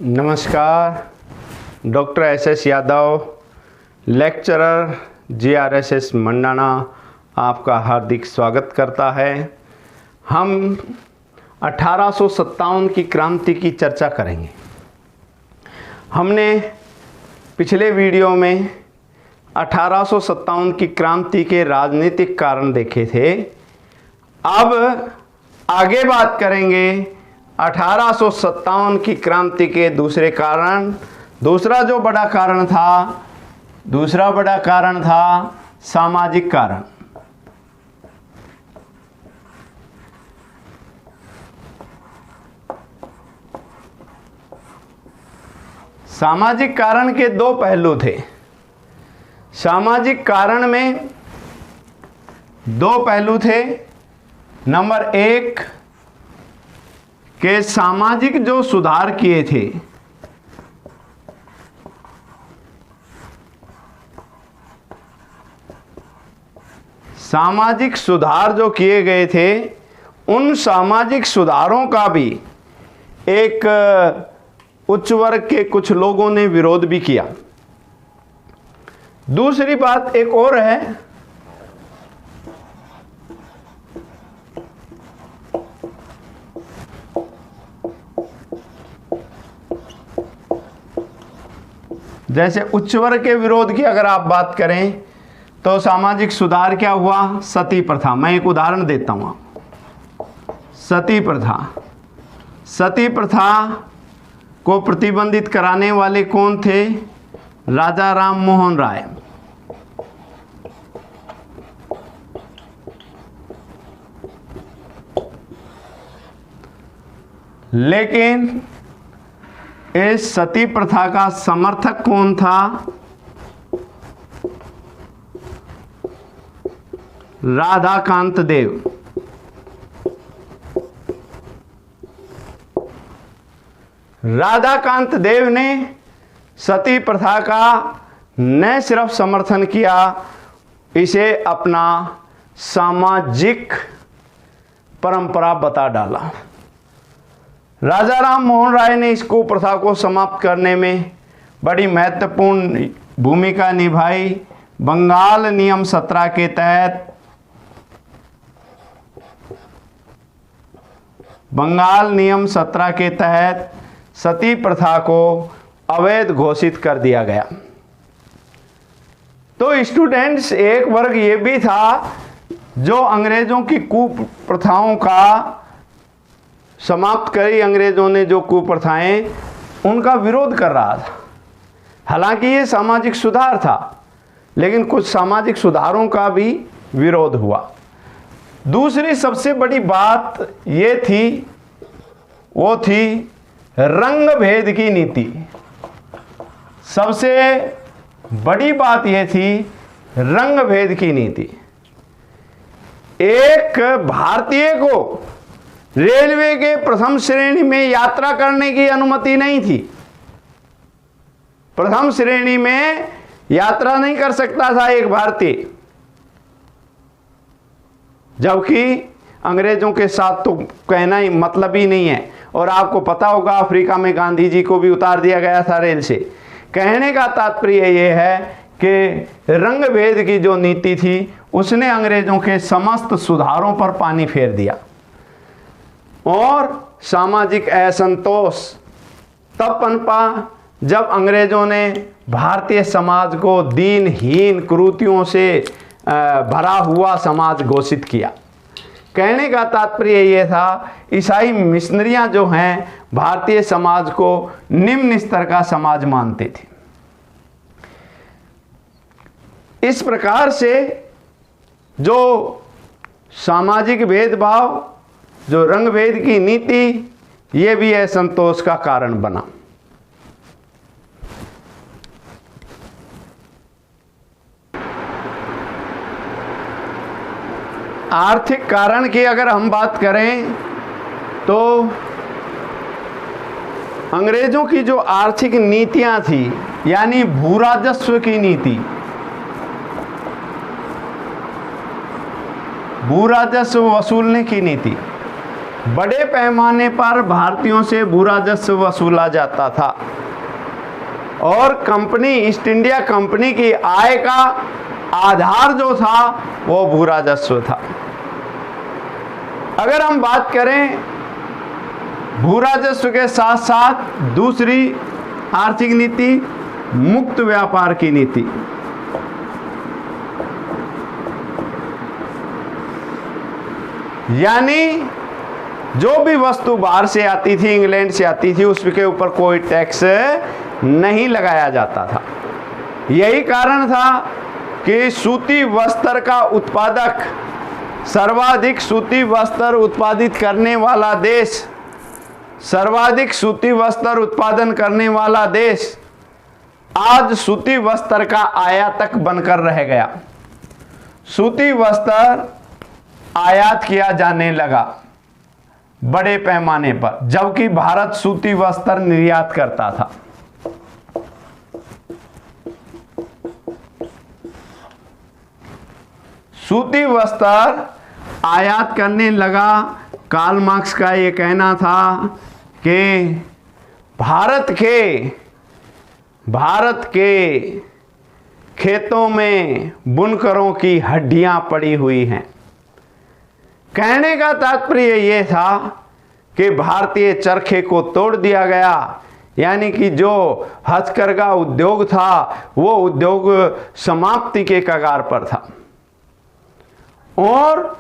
नमस्कार। Doctor S Yadav, lecturer GRSS Mandana, आपका हार्दिक स्वागत करता है। हम 1857 की क्रांति की चर्चा करेंगे। हमने पिछले वीडियो में 1857 की क्रांति के राजनीतिक कारण देखे थे। अब आगे बात करेंगे 1857 की क्रांति के दूसरे कारण। दूसरा बड़ा कारण था सामाजिक कारण। सामाजिक कारण के दो पहलू थे। सामाजिक कारण में दो पहलू थे। नंबर एक के सामाजिक जो सुधार किए थे, सामाजिक सुधार जो किए गए थे, उन सामाजिक सुधारों का भी एक उच्च वर्ग के कुछ लोगों ने विरोध भी किया। दूसरी बात एक और है, जैसे उच्च वर्ग के विरोध की अगर आप बात करें तो सामाजिक सुधार क्या हुआ? सती प्रथा। मैं एक उदाहरण देता हूं। सती प्रथा को प्रतिबंधित कराने वाले कौन थे? राजा राम मोहन राय। लेकिन इस सती प्रथा का समर्थक कौन था? राधाकांत देव। राधाकांत देव ने सती प्रथा का न सिर्फ समर्थन किया, इसे अपना सामाजिक परंपरा बता डाला। राजा राम मोहन राय ने इस कुप्रथा को समाप्त करने में बड़ी महत्वपूर्ण भूमिका निभाई। बंगाल नियम 17 के तहत सती प्रथा को अवैध घोषित कर दिया गया। तो स्टूडेंट्स, एक वर्ग ये भी था जो अंग्रेजों की कुप्रथाओं का समाप्त करी। अंग्रेजों ने जो कुप्रथाएं, उनका विरोध कर रहा था। हालांकि ये सामाजिक सुधार था, लेकिन कुछ सामाजिक सुधारों का भी विरोध हुआ। दूसरी सबसे बड़ी बात ये थी, वो थी रंग भेद की नीति। सबसे बड़ी बात ये थी रंग भेद की नीति। एक भारतीय को रेलवे के प्रथम श्रेणी में यात्रा करने की अनुमति नहीं थी। प्रथम श्रेणी में यात्रा नहीं कर सकता था एक भारतीय, जबकि अंग्रेजों के साथ तो कहना ही मतलब ही नहीं है। और आपको पता होगा, अफ्रीका में गांधी जी को भी उतार दिया गया था रेल से। कहने का तात्पर्य यह है कि रंग भेद की जो नीति थी, उसने अंग्रेजों के समस्त सुधारों पर पानी फेर दिया। और सामाजिक असंतोष तब पनपा जब अंग्रेजों ने भारतीय समाज को दीनहीन, कुरीतियों से भरा हुआ समाज घोषित किया। कहने का तात्पर्य ये था, ईसाई मिशनरियां जो हैं, भारतीय समाज को निम्न स्तर का समाज मानते थे। इस प्रकार से जो सामाजिक भेदभाव, जो रंग भेद की नीति, ये भी असंतोष का कारण बना। आर्थिक कारण की अगर हम बात करें तो अंग्रेजों की जो आर्थिक नीतियां थी, यानी भूराजस्व की नीति, भूराजस्व वसूलने की नीति, बड़े पैमाने पर भारतीयों से भू राजस्व वसूला जाता था और कंपनी ईस्ट इंडिया कंपनी की आय का आधार जो था वो भू राजस्व था। अगर हम बात करें भू राजस्व के साथ साथ दूसरी आर्थिक नीति मुक्त व्यापार की नीति। यानी जो भी वस्तु बाहर से आती थी, इंग्लैंड से आती थी, उसके ऊपर कोई टैक्स नहीं लगाया जाता था। यही कारण था कि सूती वस्त्र का उत्पादक, सर्वाधिक सूती वस्त्र उत्पादित करने वाला देश, सर्वाधिक सूती वस्त्र उत्पादन करने वाला देश आज सूती वस्त्र का आयातक बनकर रह गया। सूती वस्त्र आयात किया जाने लगा बड़े पैमाने पर, जबकि भारत सूती वस्त्र निर्यात करता था। सूती वस्त्र आयात करने लगा। कार्ल मार्क्स का ये कहना था कि भारत के खेतों में बुनकरों की हड्डियां पड़ी हुई हैं। कहने का तात्पर्य ये था कि भारतीय चरखे को तोड़ दिया गया, यानी कि जो हथकरघा उद्योग था वो उद्योग समाप्ति के कगार पर था और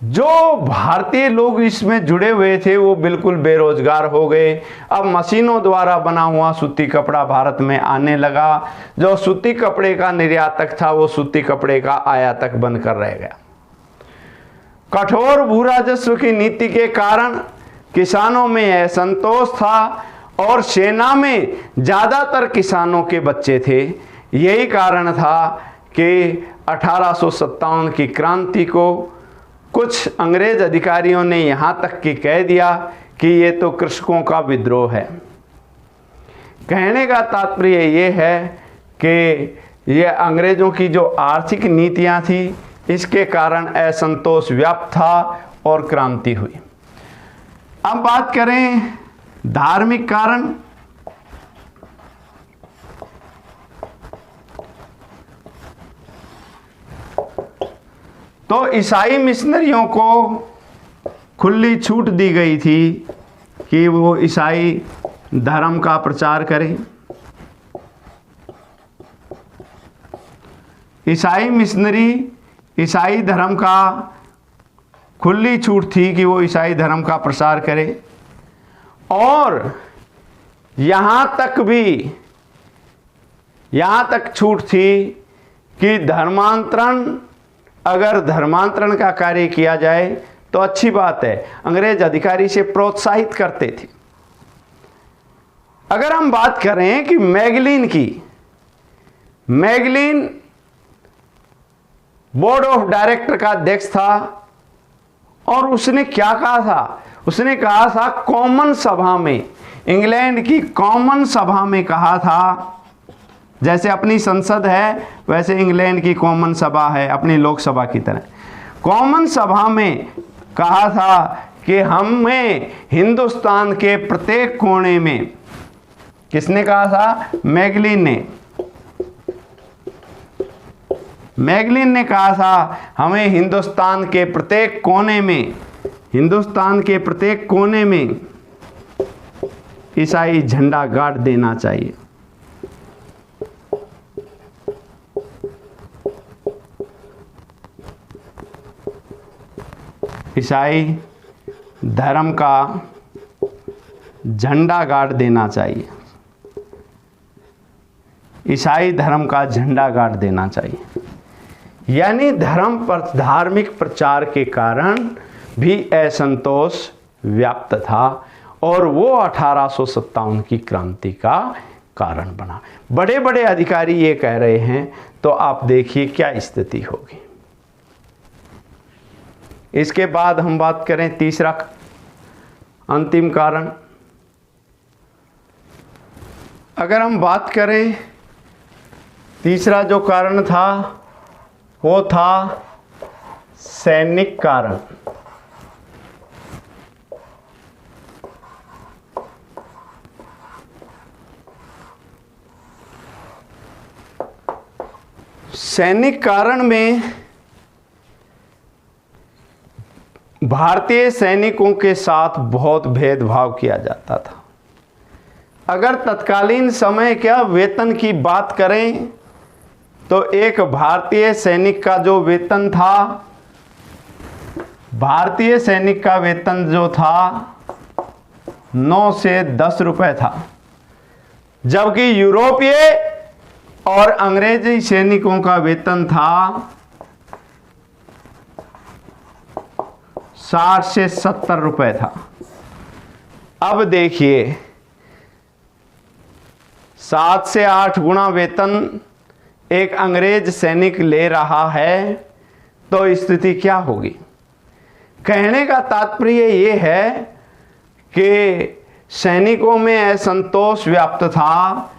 जो भारतीय लोग इसमें जुड़े हुए थे वो बिल्कुल बेरोजगार हो गए। अब मशीनों द्वारा बना हुआ सूती कपड़ा भारत में आने लगा। जो सूती कपड़े का निर्यातक था वो सूती कपड़े का आयातक बनकर रह गया। कठोर भू राजस्व की नीति के कारण किसानों में असंतोष था और सेना में ज़्यादातर किसानों के बच्चे थे। यही कारण था कि 1857 की क्रांति को कुछ अंग्रेज अधिकारियों ने यहाँ तक कि कह दिया कि ये तो कृषकों का विद्रोह है। कहने का तात्पर्य ये है कि ये अंग्रेजों की जो आर्थिक नीतियाँ थी इसके कारण असंतोष व्याप्त था और क्रांति हुई। अब बात करें धार्मिक कारण। तो ईसाई मिशनरियों को खुली छूट दी गई थी कि वो ईसाई धर्म का प्रचार करें। ईसाई मिशनरी ईसाई धर्म का खुली छूट थी कि वो ईसाई धर्म का प्रसार करे और यहाँ तक छूट थी कि अगर धर्मांतरण का कार्य किया जाए तो अच्छी बात है। अंग्रेज अधिकारी से प्रोत्साहित करते थे। अगर हम बात करें कि मैगलिन बोर्ड ऑफ डायरेक्टर का अध्यक्ष था और उसने क्या कहा था? उसने कहा था कॉमन सभा में, इंग्लैंड की कॉमन सभा में कहा था, जैसे अपनी संसद है वैसे इंग्लैंड की कॉमन सभा है अपनी लोकसभा की तरह। कॉमन सभा में कहा था कि हमें हिंदुस्तान के प्रत्येक कोने में, किसने कहा था? मैगलिन ने कहा था हमें हिंदुस्तान के प्रत्येक कोने में ईसाई झंडा गाड़ देना चाहिए। ईसाई धर्म का झंडा गाड़ देना चाहिए। ईसाई धर्म का झंडा गाड़ देना चाहिए। यानी धार्मिक प्रचार के कारण भी असंतोष व्याप्त था और वो 1857 की क्रांति का कारण बना। बड़े बड़े अधिकारी ये कह रहे हैं तो आप देखिए क्या स्थिति होगी। इसके बाद हम बात करें तीसरा अंतिम कारण। अगर हम बात करें तीसरा जो कारण था वो था सैनिक कारण। सैनिक कारण में भारतीय सैनिकों के साथ बहुत भेदभाव किया जाता था। अगर तत्कालीन समय क्या वेतन की बात करें तो एक भारतीय सैनिक का जो वेतन था, भारतीय सैनिक का वेतन जो था 9 से 10 रुपए था, जबकि यूरोपीय और अंग्रेजी सैनिकों का वेतन था 60 से 70 रुपए था। अब देखिए 7 से 8 गुना वेतन एक अंग्रेज सैनिक ले रहा है, तो स्थिति क्या होगी। कहने का तात्पर्य ये है कि सैनिकों में असंतोष व्याप्त था,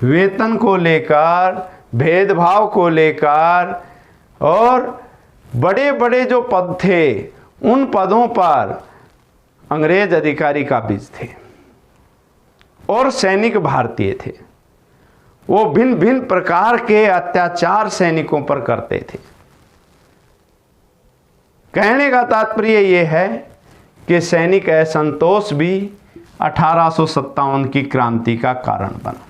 वेतन को लेकर, भेदभाव को लेकर, और बड़े बड़े जो पद थे उन पदों पर अंग्रेज अधिकारी काबिज थे और सैनिक भारतीय थे। वो भिन्न भिन्न प्रकार के अत्याचार सैनिकों पर करते थे। कहने का तात्पर्य यह है कि सैनिक असंतोष भी 1857 की क्रांति का कारण बना।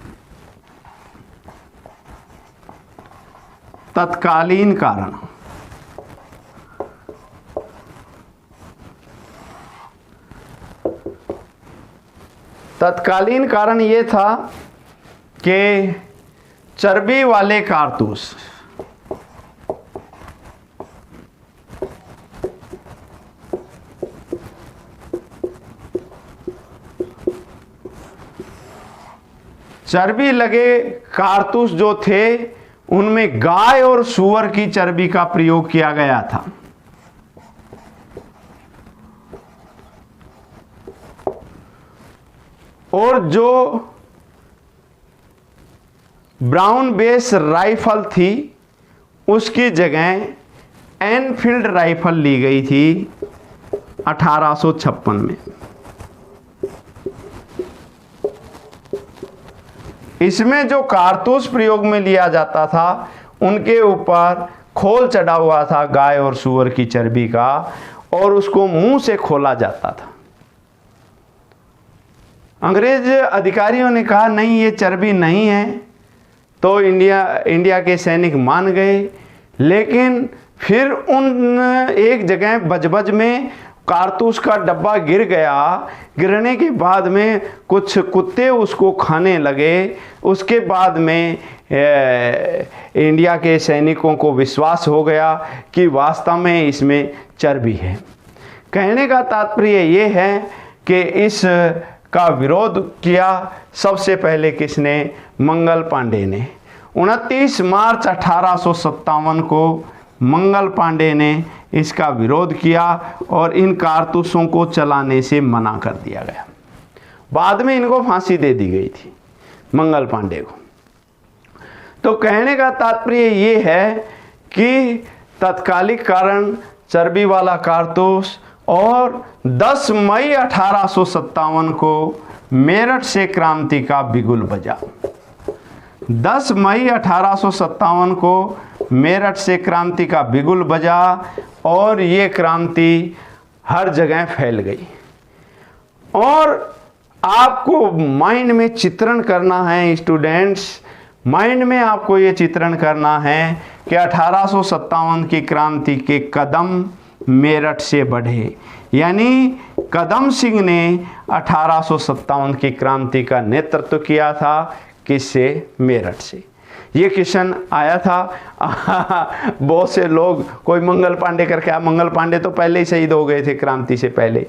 तत्कालीन कारण, तत्कालीन कारण ये था कि चर्बी वाले कारतूस, चर्बी लगे कारतूस जो थे उनमें गाय और सूअर की चर्बी का प्रयोग किया गया था। और जो ब्राउन बेस राइफल थी उसकी जगह एनफील्ड राइफल ली गई थी 1856 में। इसमें जो कारतूस प्रयोग में लिया जाता था उनके ऊपर खोल चढ़ा हुआ था गाय और सूअर की चर्बी का, और उसको मुंह से खोला जाता था। अंग्रेज अधिकारियों ने कहा नहीं ये चर्बी नहीं है, तो इंडिया के सैनिक मान गए। लेकिन फिर उन एक जगह बजबज में कारतूस का डब्बा गिर गया। गिरने के बाद में कुछ कुत्ते उसको खाने लगे। उसके बाद में इंडिया के सैनिकों को विश्वास हो गया कि वास्तव में इसमें चर्बी है। कहने का तात्पर्य ये है कि इस का विरोध किया सबसे पहले किसने? मंगल पांडे ने। 29 मार्च 1857 को मंगल पांडे ने इसका विरोध किया और इन कारतूसों को चलाने से मना कर दिया गया। बाद में इनको फांसी दे दी गई थी मंगल पांडे को। तो कहने का तात्पर्य ये है कि तत्कालिक कारण चर्बी वाला कारतूस, और 10 मई 1857 को मेरठ से क्रांति का बिगुल बजा। 10 मई 1857 को मेरठ से क्रांति का बिगुल बजा और ये क्रांति हर जगह फैल गई। और आपको माइंड में चित्रण करना है स्टूडेंट्स, माइंड में आपको ये चित्रण करना है कि 1857 की क्रांति के कदम मेरठ से बढ़े। यानी कदम सिंह ने 1857 की क्रांति का नेतृत्व किया था। किससे? मेरठ से। ये क्वेश्चन आया था बहुत से लोग, कोई मंगल पांडे करके, मंगल पांडे तो पहले ही शहीद हो गए थे क्रांति से पहले,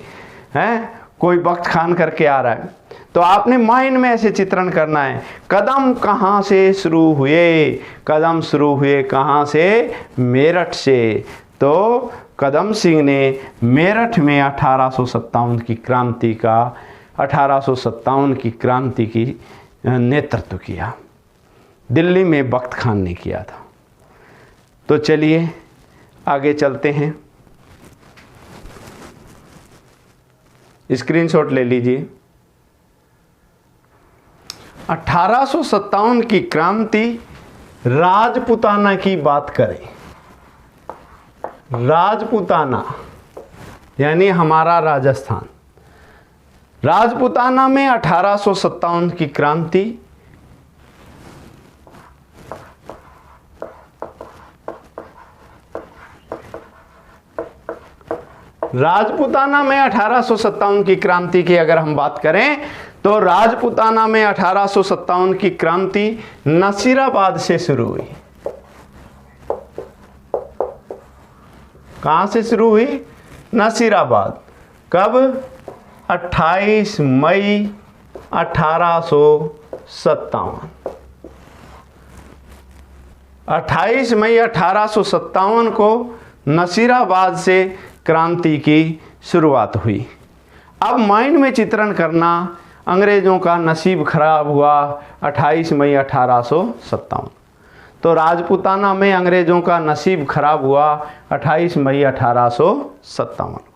हैं? कोई बख्त खान करके आ रहा है। तो आपने माइंड में ऐसे चित्रण करना है, कदम कहाँ से शुरू हुए? कदम शुरू हुए कहाँ से? मेरठ से। तो कदम सिंह ने मेरठ में 1857 की क्रांति का 1857 की क्रांति की नेतृत्व किया। दिल्ली में बख्त खान ने किया था। तो चलिए आगे चलते हैं। स्क्रीनशॉट ले लीजिए। 1857 की क्रांति राजपूताना की बात करें, राजपूताना यानी हमारा राजस्थान, राजपूताना में 1857 की क्रांति, राजपूताना में 1857 की क्रांति की अगर हम बात करें तो राजपूताना में 1857 की क्रांति नसीराबाद से शुरू हुई। कहां से शुरू हुई? नसीराबाद। कब? 28 मई 1857। 28 मई 1857 को नसीराबाद से क्रांति की शुरुआत हुई। अब माइंड में चित्रण करना, अंग्रेजों का नसीब खराब हुआ 28 मई 1857। तो राजपूताना में अंग्रेजों का नसीब खराब हुआ 28 मई 1857।